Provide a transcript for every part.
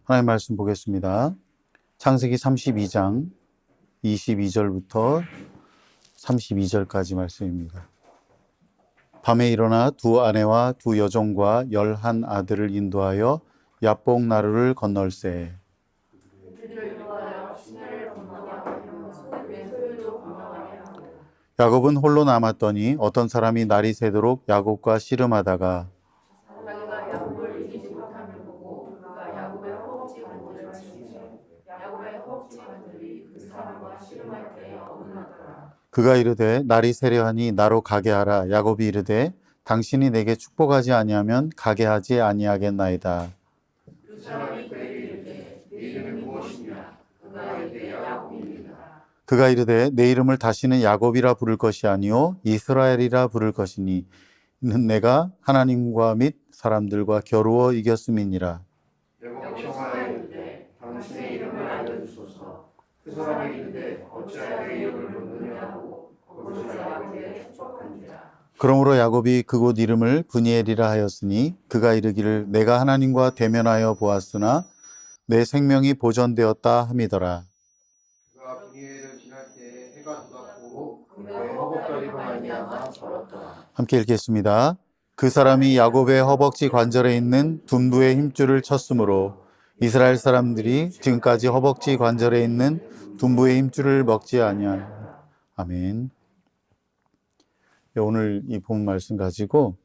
하나님 말씀 보겠습니다. 창세기 32장 22절부터 32절까지 말씀입니다. 밤에 일어나 두 아내와 두 여종과 11 아들을 인도하여 야복 나루를 건널세. 야곱은 홀로 남았더니 어떤 사람이 날이 새도록 야곱과 씨름하다가 그가 이르되 날이 새려하니 나로 가게 하라. 야곱이 이르되 당신이 내게 축복하지 아니하면 가게 하지 아니하겠나이다. 그가 이르되 내 이름을 다시는 야곱이라 부를 것이 아니요 이스라엘이라 부를 것이니 이는 내가 하나님과 및 사람들과 겨루어 이겼음이니라. 여호와 청하였는데 당신의 이름을 알려주소서. 그 사람이 이르되 어찌하여 내 이름을 묻느냐 하고 그곳을 야곱에게 축복한지라. 그러므로 야곱이 그곳 이름을 브니엘이라 하였으니 그가 이르기를 내가 하나님과 대면하여 보았으나 내 생명이 보존되었다 함이더라. 그가 브니엘을 지날 때에 해가 돋았고 그의 허벅다리로 말미암아 절었더라. 함께 읽겠습니다. 그 사람이 야곱의 허벅지 관절에 있는 둔부의 힘줄을 쳤으므로 이스라엘 사람들이 지금까지 허벅지 관절에 있는 둔부의 힘줄을 먹지 아니하니라. 아멘. 오늘 이 본 말씀 가지고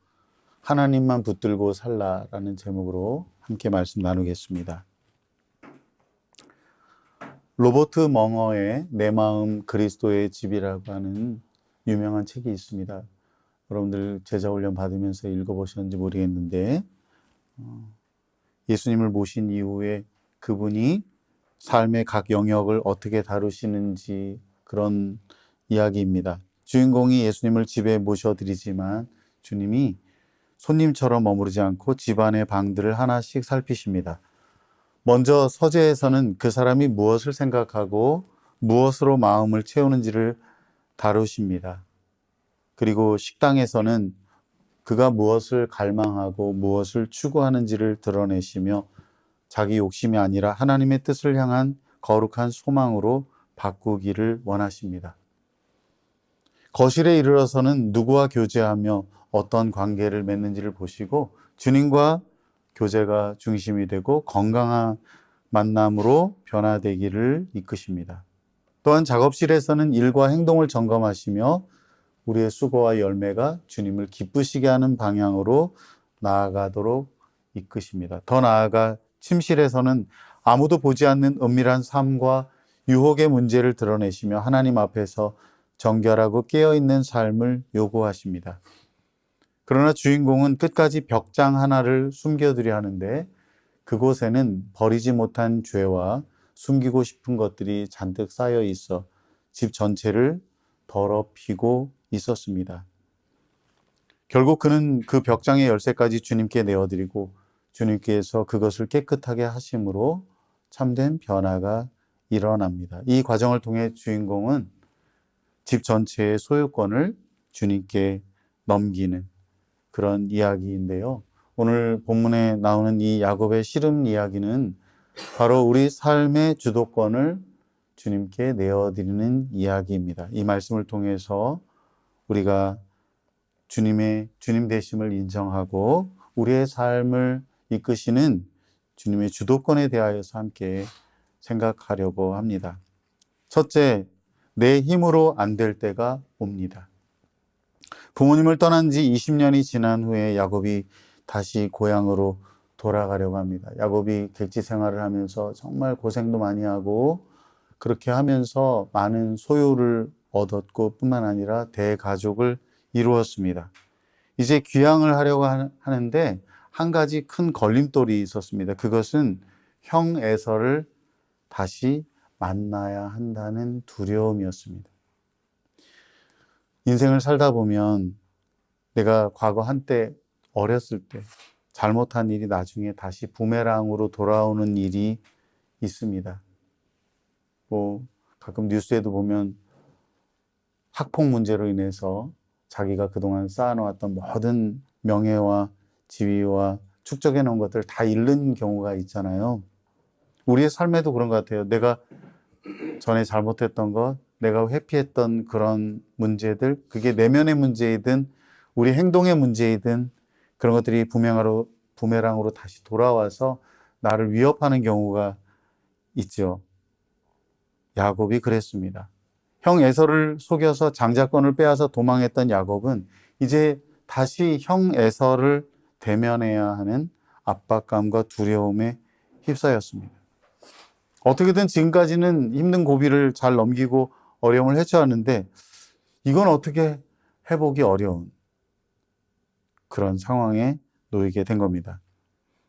하나님만 붙들고 살라라는 제목으로 함께 말씀 나누겠습니다. 로버트 멍어의 내 마음 그리스도의 집이라고 하는 유명한 책이 있습니다. 여러분들 제자훈련 받으면서 읽어보셨는지 모르겠는데 예수님을 모신 이후에 그분이 삶의 각 영역을 어떻게 다루시는지 그런 이야기입니다. 주인공이 예수님을 집에 모셔드리지만 주님이 손님처럼 머무르지 않고 집안의 방들을 하나씩 살피십니다. 먼저 서재에서는 그 사람이 무엇을 생각하고 무엇으로 마음을 채우는지를 다루십니다. 그리고 식당에서는 그가 무엇을 갈망하고 무엇을 추구하는지를 드러내시며 자기 욕심이 아니라 하나님의 뜻을 향한 거룩한 소망으로 바꾸기를 원하십니다. 거실에 이르러서는 누구와 교제하며 어떤 관계를 맺는지를 보시고 주님과 교제가 중심이 되고 건강한 만남으로 변화되기를 이끄십니다. 또한 작업실에서는 일과 행동을 점검하시며 우리의 수고와 열매가 주님을 기쁘시게 하는 방향으로 나아가도록 이끄십니다. 더 나아가 침실에서는 아무도 보지 않는 은밀한 삶과 유혹의 문제를 드러내시며 하나님 앞에서 정결하고 깨어있는 삶을 요구하십니다. 그러나 주인공은 끝까지 벽장 하나를 숨겨두려 하는데 그곳에는 버리지 못한 죄와 숨기고 싶은 것들이 잔뜩 쌓여 있어 집 전체를 더럽히고 있었습니다. 결국 그는 그 벽장의 열쇠까지 주님께 내어드리고 주님께서 그것을 깨끗하게 하심으로 참된 변화가 일어납니다. 이 과정을 통해 주인공은 집 전체의 소유권을 주님께 넘기는 그런 이야기인데요. 오늘 본문에 나오는 이 야곱의 씨름 이야기는 바로 우리 삶의 주도권을 주님께 내어드리는 이야기입니다. 이 말씀을 통해서 우리가 주님 되심을 인정하고 우리의 삶을 이끄시는 주님의 주도권에 대하여서 함께 생각하려고 합니다. 첫째, 내 힘으로 안 될 때가 옵니다. 부모님을 떠난 지 20년이 지난 후에 야곱이 다시 고향으로 돌아가려고 합니다. 야곱이 객지 생활을 하면서 정말 고생도 많이 하고 그렇게 하면서 많은 소유를 얻었고 뿐만 아니라 대가족을 이루었습니다. 이제 귀향을 하려고 하는데 한 가지 큰 걸림돌이 있었습니다. 그것은 형 에서를 다시 만나야 한다는 두려움이었습니다. 인생을 살다 보면 내가 과거 한때 어렸을 때 잘못한 일이 나중에 다시 부메랑으로 돌아오는 일이 있습니다. 가끔 뉴스에도 보면 학폭 문제로 인해서 자기가 그동안 쌓아놓았던 모든 명예와 지위와 축적해 놓은 것들을 다 잃는 경우가 있잖아요. 우리의 삶에도 그런 것 같아요. 내가 전에 잘못했던 것, 내가 회피했던 그런 문제들, 그게 내면의 문제이든 우리 행동의 문제이든 그런 것들이 부메랑으로 다시 돌아와서 나를 위협하는 경우가 있죠. 야곱이 그랬습니다. 형 에서를 속여서 장자권을 빼앗아 도망했던 야곱은 이제 다시 형 에서를 대면해야 하는 압박감과 두려움에 휩싸였습니다. 어떻게든 지금까지는 힘든 고비를 잘 넘기고 어려움을 헤쳐왔는데 이건 어떻게 해보기 어려운 그런 상황에 놓이게 된 겁니다.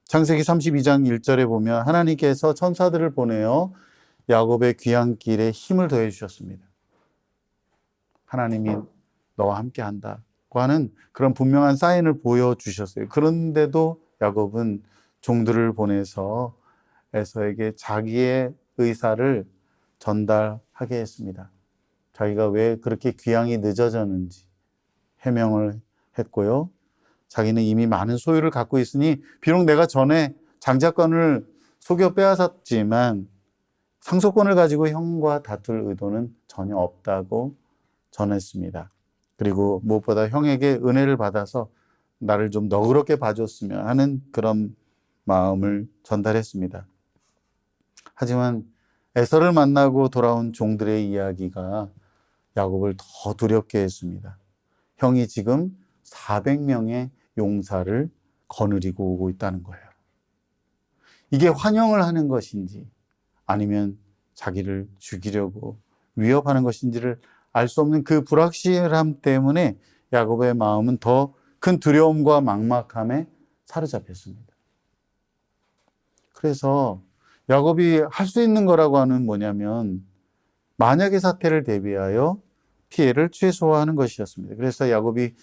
창세기 32장 1절에 보면 하나님께서 천사들을 보내어 야곱의 귀향길에 힘을 더해 주셨습니다. 하나님이 너와 함께 한다고 하는 그런 분명한 사인을 보여주셨어요. 그런데도 야곱은 종들을 보내서 에서에게 자기의 의사를 전달하게 했습니다. 자기가 왜 그렇게 귀향이 늦어졌는지 해명을 했고요. 자기는 이미 많은 소유를 갖고 있으니 비록 내가 전에 장자권을 속여 빼앗았지만 상속권을 가지고 형과 다툴 의도는 전혀 없다고 전했습니다. 그리고 무엇보다 형에게 은혜를 받아서 나를 좀 너그럽게 봐줬으면 하는 그런 마음을 전달했습니다. 하지만 에서를 만나고 돌아온 종들의 이야기가 야곱을 더 두렵게 했습니다. 형이 지금 400명의 용사를 거느리고 오고 있다는 거예요. 이게 환영을 하는 것인지 아니면 자기를 죽이려고 위협하는 것인지를 알 수 없는 그 불확실함 때문에 야곱의 마음은 더 큰 두려움과 막막함에 사로잡혔습니다. 그래서 야곱이 할 수 있는 거라고 하는 뭐냐면 만약의 사태를 대비하여 피해를 최소화하는 것이었습니다. 그래서 야곱이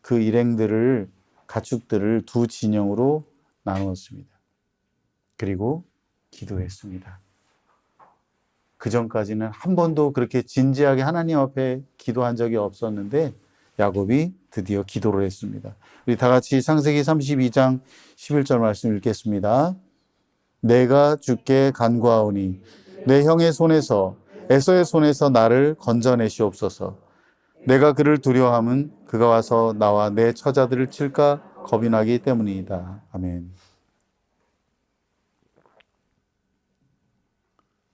그 일행들을 가축들을 두 진영으로 나누었습니다. 그리고 기도했습니다. 그 전까지는 한 번도 그렇게 진지하게 하나님 앞에 기도한 적이 없었는데 야곱이 드디어 기도를 했습니다. 우리 다 같이 창세기 32장 11절 말씀 읽겠습니다. 내가 주께 간구하오니 내 형의 손에서 에서의 손에서 나를 건져내시옵소서. 내가 그를 두려워함은 그가 와서 나와 내 처자들을 칠까 겁이 나기 때문이다. 아멘.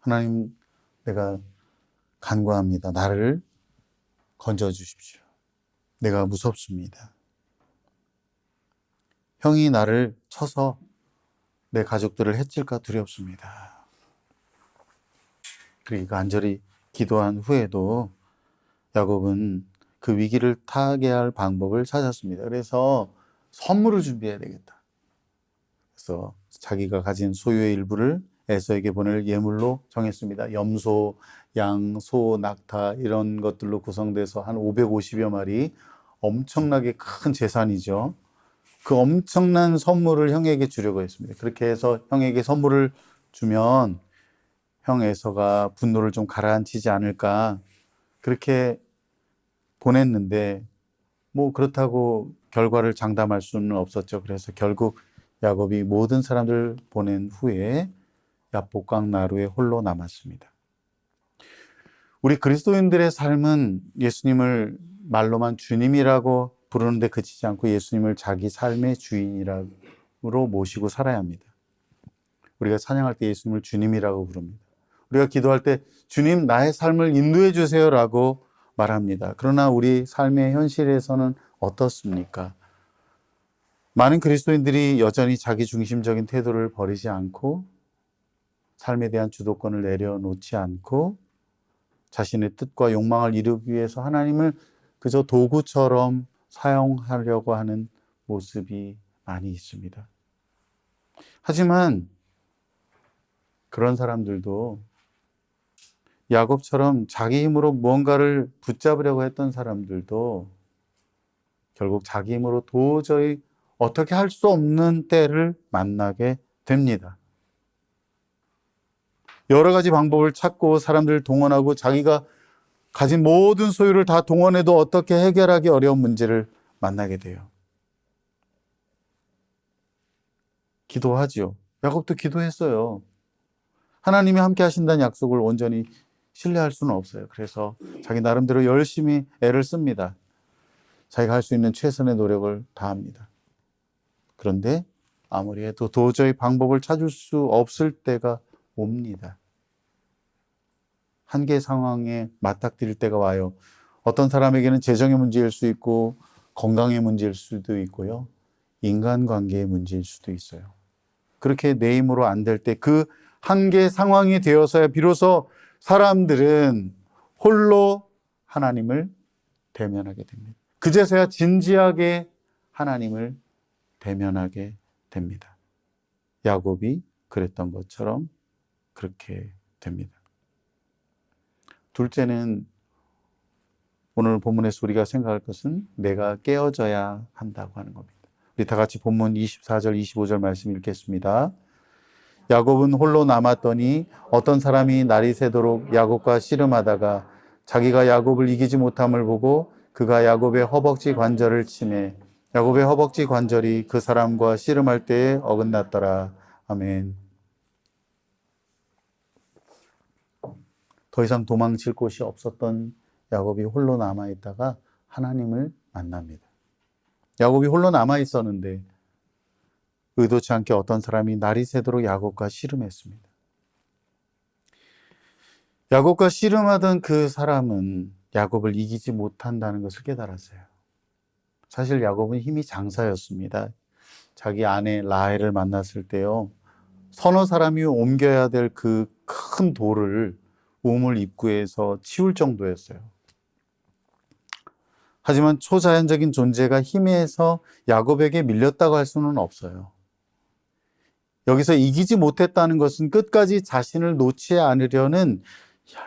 하나님, 내가 간구합니다. 나를 건져주십시오. 내가 무섭습니다. 형이 나를 쳐서 내 가족들을 해칠까 두렵습니다. 그리고 간절히 기도한 후에도 야곱은 그 위기를 타개할 방법을 찾았습니다. 그래서 선물을 준비해야 되겠다. 그래서 자기가 가진 소유의 일부를 에서에게 보낼 예물로 정했습니다. 염소, 양, 소, 낙타 이런 것들로 구성돼서 한 550여 마리 엄청나게 큰 재산이죠. 그 엄청난 선물을 형에게 주려고 했습니다. 그렇게 해서 형에게 선물을 주면 형 에서가 분노를 좀 가라앉히지 않을까 그렇게 보냈는데 뭐 그렇다고 결과를 장담할 수는 없었죠. 그래서 결국 야곱이 모든 사람들 보낸 후에 야복강 나루에 홀로 남았습니다. 우리 그리스도인들의 삶은 예수님을 말로만 주님이라고 부르는데 그치지 않고 예수님을 자기 삶의 주인으로 모시고 살아야 합니다. 우리가 찬양할 때 예수님을 주님이라고 부릅니다. 우리가 기도할 때 주님 나의 삶을 인도해 주세요라고 말합니다. 그러나 우리 삶의 현실에서는 어떻습니까? 많은 그리스도인들이 여전히 자기 중심적인 태도를 버리지 않고 삶에 대한 주도권을 내려놓지 않고 자신의 뜻과 욕망을 이루기 위해서 하나님을 그저 도구처럼 사용하려고 하는 모습이 많이 있습니다. 하지만 그런 사람들도 야곱처럼 자기 힘으로 무언가를 붙잡으려고 했던 사람들도 결국 자기 힘으로 도저히 어떻게 할 수 없는 때를 만나게 됩니다. 여러 가지 방법을 찾고 사람들을 동원하고 자기가 가진 모든 소유를 다 동원해도 어떻게 해결하기 어려운 문제를 만나게 돼요. 기도하지요. 야곱도 기도했어요. 하나님이 함께 하신다는 약속을 온전히 신뢰할 수는 없어요. 그래서 자기 나름대로 열심히 애를 씁니다. 자기가 할 수 있는 최선의 노력을 다합니다. 그런데 아무리 해도 도저히 방법을 찾을 수 없을 때가 옵니다. 한계 상황에 맞닥뜨릴 때가 와요. 어떤 사람에게는 재정의 문제일 수 있고 건강의 문제일 수도 있고요. 인간관계의 문제일 수도 있어요. 그렇게 내 힘으로 안 될 때 그 한계 상황이 되어서야 비로소 사람들은 홀로 하나님을 대면하게 됩니다. 그제서야 진지하게 하나님을 대면하게 됩니다. 야곱이 그랬던 것처럼 그렇게 됩니다. 둘째는 오늘 본문에서 우리가 생각할 것은 내가 깨어져야 한다고 하는 겁니다. 우리 다 같이 본문 24절, 25절 말씀 읽겠습니다. 야곱은 홀로 남았더니 어떤 사람이 날이 새도록 야곱과 씨름하다가 자기가 야곱을 이기지 못함을 보고 그가 야곱의 허벅지 관절을 치매 야곱의 허벅지 관절이 그 사람과 씨름할 때에 어긋났더라. 아멘. 더 이상 도망칠 곳이 없었던 야곱이 홀로 남아있다가 하나님을 만납니다. 야곱이 홀로 남아있었는데 의도치 않게 어떤 사람이 날이 새도록 야곱과 씨름했습니다. 야곱과 씨름하던 그 사람은 야곱을 이기지 못한다는 것을 깨달았어요. 사실 야곱은 힘이 장사였습니다. 자기 아내 라헬을 만났을 때요, 서너 사람이 옮겨야 될 그 큰 돌을 우물 입구에서 치울 정도였어요. 하지만 초자연적인 존재가 힘에서 야곱에게 밀렸다고 할 수는 없어요. 여기서 이기지 못했다는 것은 끝까지 자신을 놓지 않으려는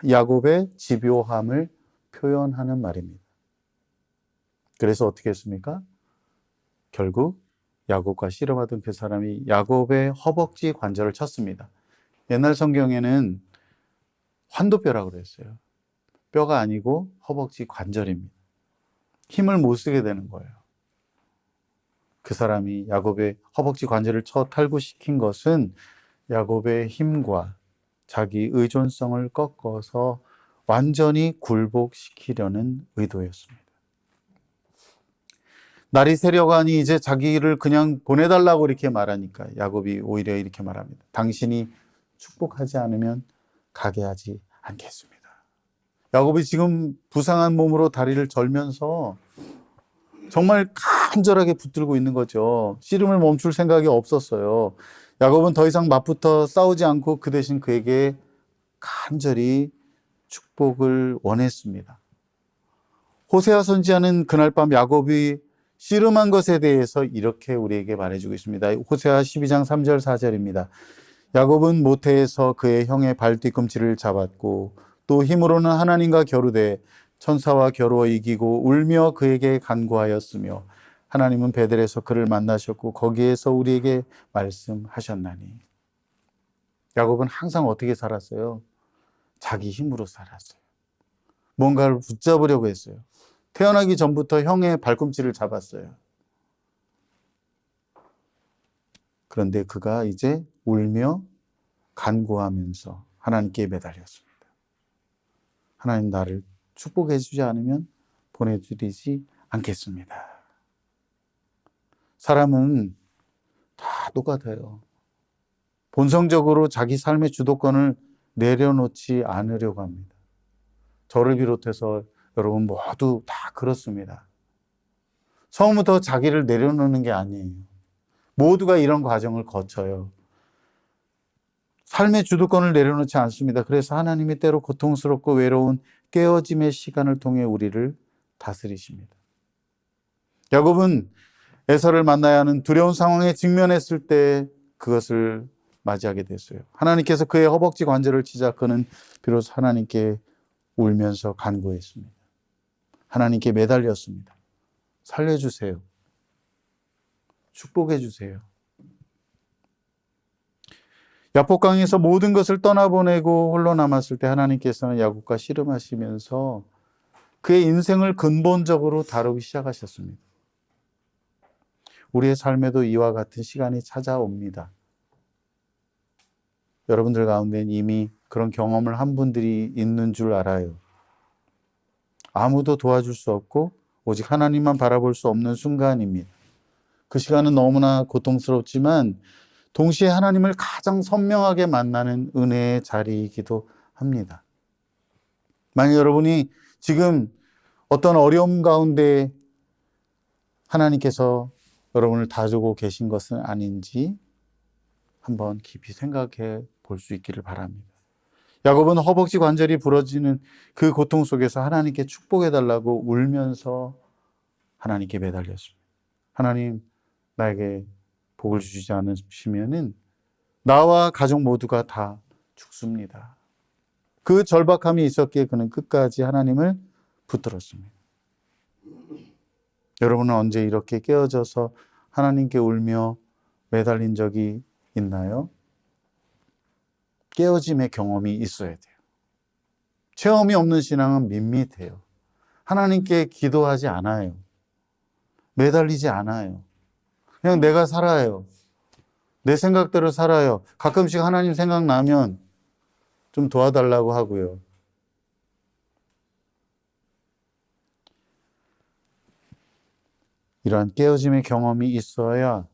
야곱의 집요함을 표현하는 말입니다. 그래서 어떻게 했습니까? 결국 야곱과 씨름하던 그 사람이 야곱의 허벅지 관절을 쳤습니다. 옛날 성경에는 환도뼈라고 그랬어요. 뼈가 아니고 허벅지 관절입니다. 힘을 못 쓰게 되는 거예요. 그 사람이 야곱의 허벅지 관절을 쳐 탈구시킨 것은 야곱의 힘과 자기 의존성을 꺾어서 완전히 굴복시키려는 의도였습니다. 날이 새려가니 이제 자기를 그냥 보내달라고 이렇게 말하니까 야곱이 오히려 이렇게 말합니다. 당신이 축복하지 않으면 가게 하지 않겠습니다. 야곱이 지금 부상한 몸으로 다리를 절면서 정말 간절하게 붙들고 있는 거죠. 씨름을 멈출 생각이 없었어요. 야곱은 더 이상 맞붙어 싸우지 않고 그 대신 그에게 간절히 축복을 원했습니다. 호세아 선지자는 그날 밤 야곱이 씨름한 것에 대해서 이렇게 우리에게 말해주고 있습니다. 호세아 12장 3절 4절입니다. 야곱은 모태에서 그의 형의 발뒤꿈치를 잡았고 또 힘으로는 하나님과 겨루되 천사와 겨루어 이기고 울며 그에게 간구하였으며 하나님은 베델에서 그를 만나셨고 거기에서 우리에게 말씀하셨나니. 야곱은 항상 어떻게 살았어요? 자기 힘으로 살았어요. 뭔가를 붙잡으려고 했어요. 태어나기 전부터 형의 발꿈치를 잡았어요. 그런데 그가 이제 울며 간구하면서 하나님께 매달렸습니다. 하나님, 나를 축복해 주지 않으면 보내드리지 않겠습니다. 사람은 다 똑같아요. 본성적으로 자기 삶의 주도권을 내려놓지 않으려고 합니다. 저를 비롯해서 여러분 모두 다 그렇습니다. 처음부터 자기를 내려놓는 게 아니에요. 모두가 이런 과정을 거쳐요. 삶의 주도권을 내려놓지 않습니다. 그래서 하나님이 때로 고통스럽고 외로운 깨어짐의 시간을 통해 우리를 다스리십니다. 야곱은 에서를 만나야 하는 두려운 상황에 직면했을 때 그것을 맞이하게 됐어요. 하나님께서 그의 허벅지 관절을 치자 그는 비로소 하나님께 울면서 간구했습니다. 하나님께 매달렸습니다. 살려주세요. 축복해 주세요. 야복강에서 모든 것을 떠나보내고 홀로 남았을 때 하나님께서는 야곱과 씨름하시면서 그의 인생을 근본적으로 다루기 시작하셨습니다. 우리의 삶에도 이와 같은 시간이 찾아옵니다. 여러분들 가운데는 이미 그런 경험을 한 분들이 있는 줄 알아요. 아무도 도와줄 수 없고 오직 하나님만 바라볼 수 없는 순간입니다. 그 시간은 너무나 고통스럽지만 동시에 하나님을 가장 선명하게 만나는 은혜의 자리이기도 합니다. 만약 여러분이 지금 어떤 어려움 가운데 하나님께서 여러분을 다주고 계신 것은 아닌지 한번 깊이 생각해 볼 수 있기를 바랍니다. 야곱은 허벅지 관절이 부러지는 그 고통 속에서 하나님께 축복해 달라고 울면서 하나님께 매달렸습니다. 하나님, 나에게 복을 주지 않으시면은 나와 가족 모두가 다 죽습니다. 그 절박함이 있었기에 그는 끝까지 하나님을 붙들었습니다. 여러분은 언제 이렇게 깨어져서 하나님께 울며 매달린 적이 있나요? 깨어짐의 경험이 있어야 돼요. 체험이 없는 신앙은 밋밋해요. 하나님께 기도하지 않아요. 매달리지 않아요. 그냥 내가 살아요. 내 생각대로 살아요. 가끔씩 하나님 생각나면 좀 도와달라고 하고요. 이러한 깨어짐의 경험이 있어야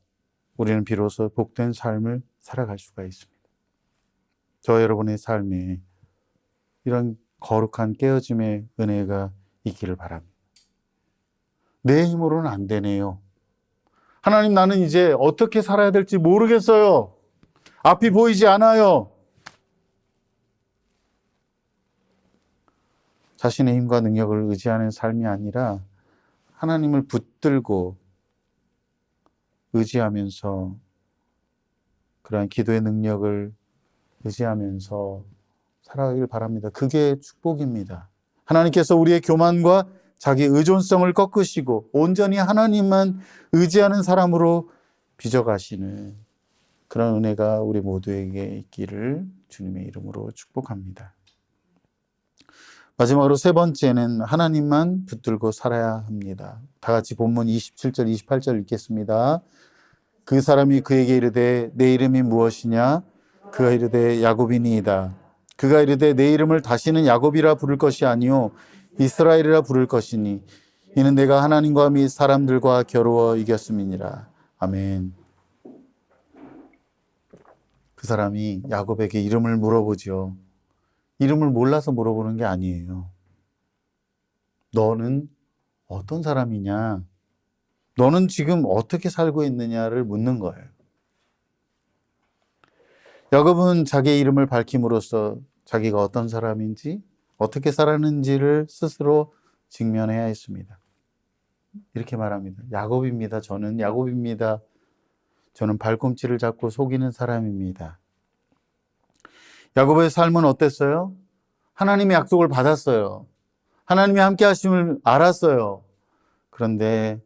우리는 비로소 복된 삶을 살아갈 수가 있습니다. 저 여러분의 삶에 이런 거룩한 깨어짐의 은혜가 있기를 바랍니다. 내 힘으로는 안 되네요. 하나님, 나는 이제 어떻게 살아야 될지 모르겠어요. 앞이 보이지 않아요. 자신의 힘과 능력을 의지하는 삶이 아니라 하나님을 붙들고 의지하면서 그러한 기도의 능력을 의지하면서 살아가길 바랍니다. 그게 축복입니다. 하나님께서 우리의 교만과 자기 의존성을 꺾으시고 온전히 하나님만 의지하는 사람으로 빚어가시는 그런 은혜가 우리 모두에게 있기를 주님의 이름으로 축복합니다. 마지막으로 세 번째는 하나님만 붙들고 살아야 합니다. 다 같이 본문 27절, 28절 읽겠습니다. 그 사람이 그에게 이르되 내 이름이 무엇이냐? 그가 이르되 야곱이니이다. 그가 이르되 내 이름을 다시는 야곱이라 부를 것이 아니요 이스라엘이라 부를 것이니 이는 내가 하나님과 및 사람들과 겨루어 이겼음이니라. 아멘. 그 사람이 야곱에게 이름을 물어보죠. 이름을 몰라서 물어보는 게 아니에요. 너는 어떤 사람이냐? 너는 지금 어떻게 살고 있느냐를 묻는 거예요. 야곱은 자기의 이름을 밝힘으로써 자기가 어떤 사람인지 어떻게 살았는지를 스스로 직면해야 했습니다. 이렇게 말합니다. 야곱입니다. 저는 야곱입니다. 저는 발꿈치를 잡고 속이는 사람입니다. 야곱의 삶은 어땠어요? 하나님의 약속을 받았어요. 하나님이 함께 하심을 알았어요. 그런데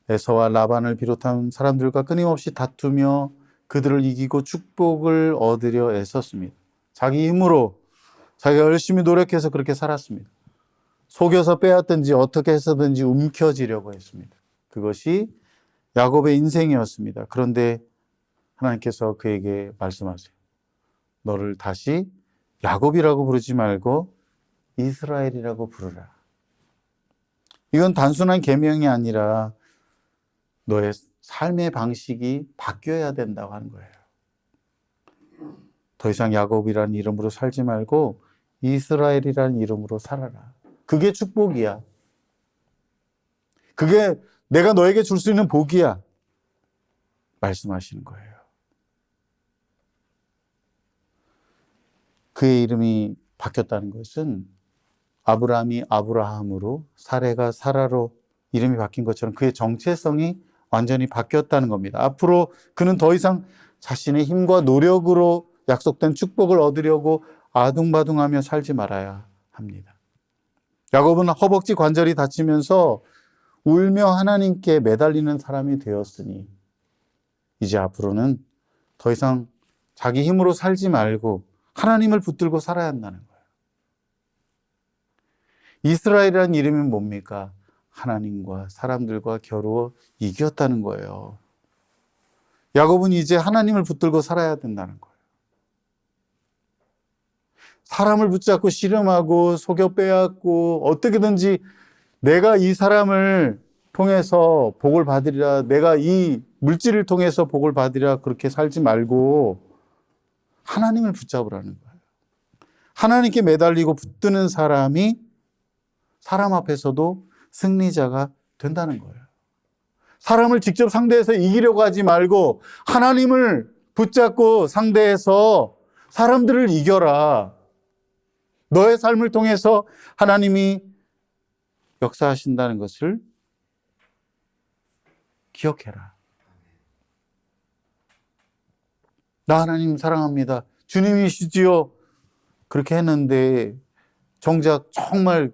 에서와 라반을 비롯한 사람들과 끊임없이 다투며 그들을 이기고 축복을 얻으려 애썼습니다. 자기 힘으로 자기가 열심히 노력해서 그렇게 살았습니다. 속여서 빼앗든지 어떻게 해서든지 움켜쥐려고 했습니다. 그것이 야곱의 인생이었습니다. 그런데 하나님께서 그에게 말씀하세요. 너를 다시 야곱이라고 부르지 말고 이스라엘이라고 부르라. 이건 단순한 계명이 아니라 너의 삶의 방식이 바뀌어야 된다고 하는 거예요. 더 이상 야곱이라는 이름으로 살지 말고 이스라엘이라는 이름으로 살아라. 그게 축복이야. 그게 내가 너에게 줄 수 있는 복이야. 말씀하시는 거예요. 그의 이름이 바뀌었다는 것은 아브라함이 아브라함으로 사레가 사라로 이름이 바뀐 것처럼 그의 정체성이 완전히 바뀌었다는 겁니다. 앞으로 그는 더 이상 자신의 힘과 노력으로 약속된 축복을 얻으려고 아둥바둥하며 살지 말아야 합니다. 야곱은 허벅지 관절이 다치면서 울며 하나님께 매달리는 사람이 되었으니 이제 앞으로는 더 이상 자기 힘으로 살지 말고 하나님을 붙들고 살아야 한다는 거예요. 이스라엘이라는 이름이 뭡니까? 하나님과 사람들과 겨루어 이겼다는 거예요. 야곱은 이제 하나님을 붙들고 살아야 된다는 거예요. 사람을 붙잡고 씨름하고 속여 빼앗고 어떻게든지 내가 이 사람을 통해서 복을 받으리라, 내가 이 물질을 통해서 복을 받으리라, 그렇게 살지 말고 하나님을 붙잡으라는 거예요. 하나님께 매달리고 붙드는 사람이 사람 앞에서도 승리자가 된다는 거예요. 사람을 직접 상대해서 이기려고 하지 말고 하나님을 붙잡고 상대해서 사람들을 이겨라. 너의 삶을 통해서 하나님이 역사하신다는 것을 기억해라. 나 하나님 사랑합니다. 주님이시지요. 그렇게 했는데 정작 정말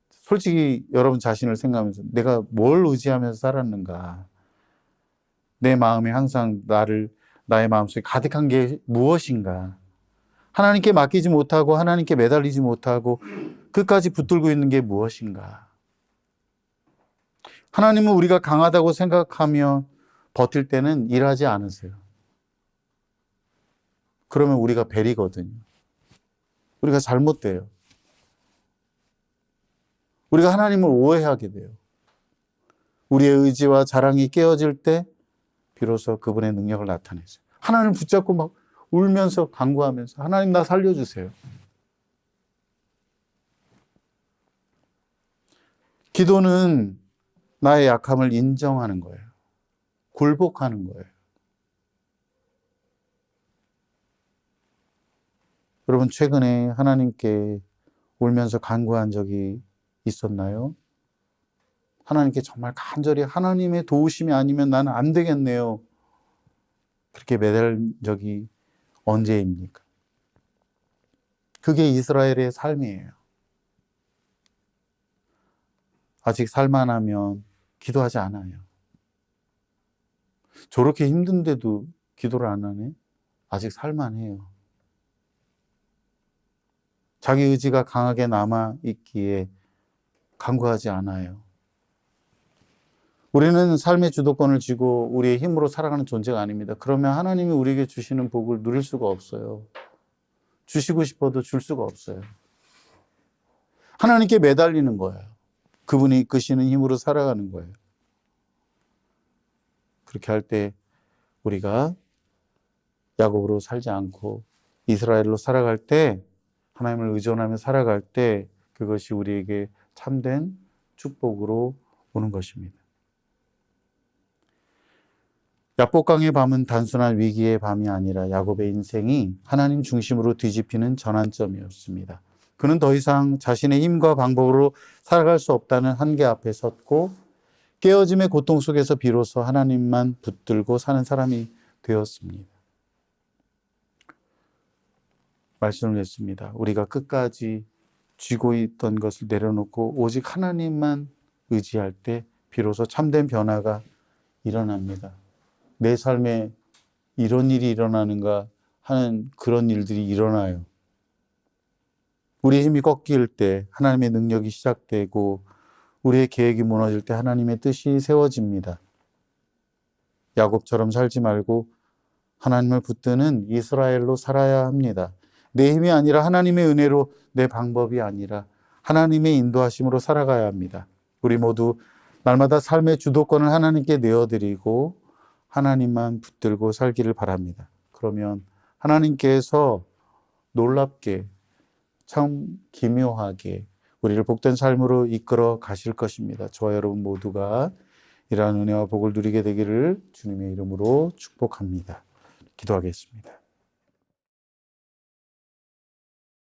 솔직히 여러분 자신을 생각하면서 내가 뭘 의지하면서 살았는가? 내 마음에 항상 나의 마음속에 가득한 게 무엇인가? 하나님께 맡기지 못하고 하나님께 매달리지 못하고 끝까지 붙들고 있는 게 무엇인가? 하나님은 우리가 강하다고 생각하며 버틸 때는 일하지 않으세요. 그러면 우리가 벨이거든요. 우리가 잘못돼요. 우리가 하나님을 오해하게 돼요. 우리의 의지와 자랑이 깨어질 때 비로소 그분의 능력을 나타내죠. 하나님을 붙잡고 막 울면서 간구하면서 하나님 나 살려주세요. 기도는 나의 약함을 인정하는 거예요. 굴복하는 거예요. 여러분 최근에 하나님께 울면서 간구한 적이 있었나요? 하나님께 정말 간절히 하나님의 도우심이 아니면 나는 안 되겠네요. 그렇게 매달린 적이 언제입니까? 그게 이스라엘의 삶이에요. 아직 살만하면 기도하지 않아요. 저렇게 힘든데도 기도를 안 하네? 아직 살만해요. 자기 의지가 강하게 남아있기에 간구하지 않아요. 우리는 삶의 주도권을 쥐고 우리의 힘으로 살아가는 존재가 아닙니다. 그러면 하나님이 우리에게 주시는 복을 누릴 수가 없어요. 주시고 싶어도 줄 수가 없어요. 하나님께 매달리는 거예요. 그분이 이끄시는 힘으로 살아가는 거예요. 그렇게 할 때 우리가 야곱으로 살지 않고 이스라엘로 살아갈 때, 하나님을 의존하며 살아갈 때 그것이 우리에게 참된 축복으로 오는 것입니다. 야복강의 밤은 단순한 위기의 밤이 아니라 야곱의 인생이 하나님 중심으로 뒤집히는 전환점이었습니다. 그는 더 이상 자신의 힘과 방법으로 살아갈 수 없다는 한계 앞에 섰고 깨어짐의 고통 속에서 비로소 하나님만 붙들고 사는 사람이 되었습니다. 말씀을 했습니다. 우리가 끝까지 쥐고 있던 것을 내려놓고 오직 하나님만 의지할 때 비로소 참된 변화가 일어납니다. 내 삶에 이런 일이 일어나는가 하는 그런 일들이 일어나요. 우리의 힘이 꺾일 때 하나님의 능력이 시작되고 우리의 계획이 무너질 때 하나님의 뜻이 세워집니다. 야곱처럼 살지 말고 하나님을 붙드는 이스라엘로 살아야 합니다. 내 힘이 아니라 하나님의 은혜로, 내 방법이 아니라 하나님의 인도하심으로 살아가야 합니다. 우리 모두 날마다 삶의 주도권을 하나님께 내어드리고 하나님만 붙들고 살기를 바랍니다. 그러면 하나님께서 놀랍게, 참 기묘하게 우리를 복된 삶으로 이끌어 가실 것입니다. 저와 여러분 모두가 이러한 은혜와 복을 누리게 되기를 주님의 이름으로 축복합니다. 기도하겠습니다.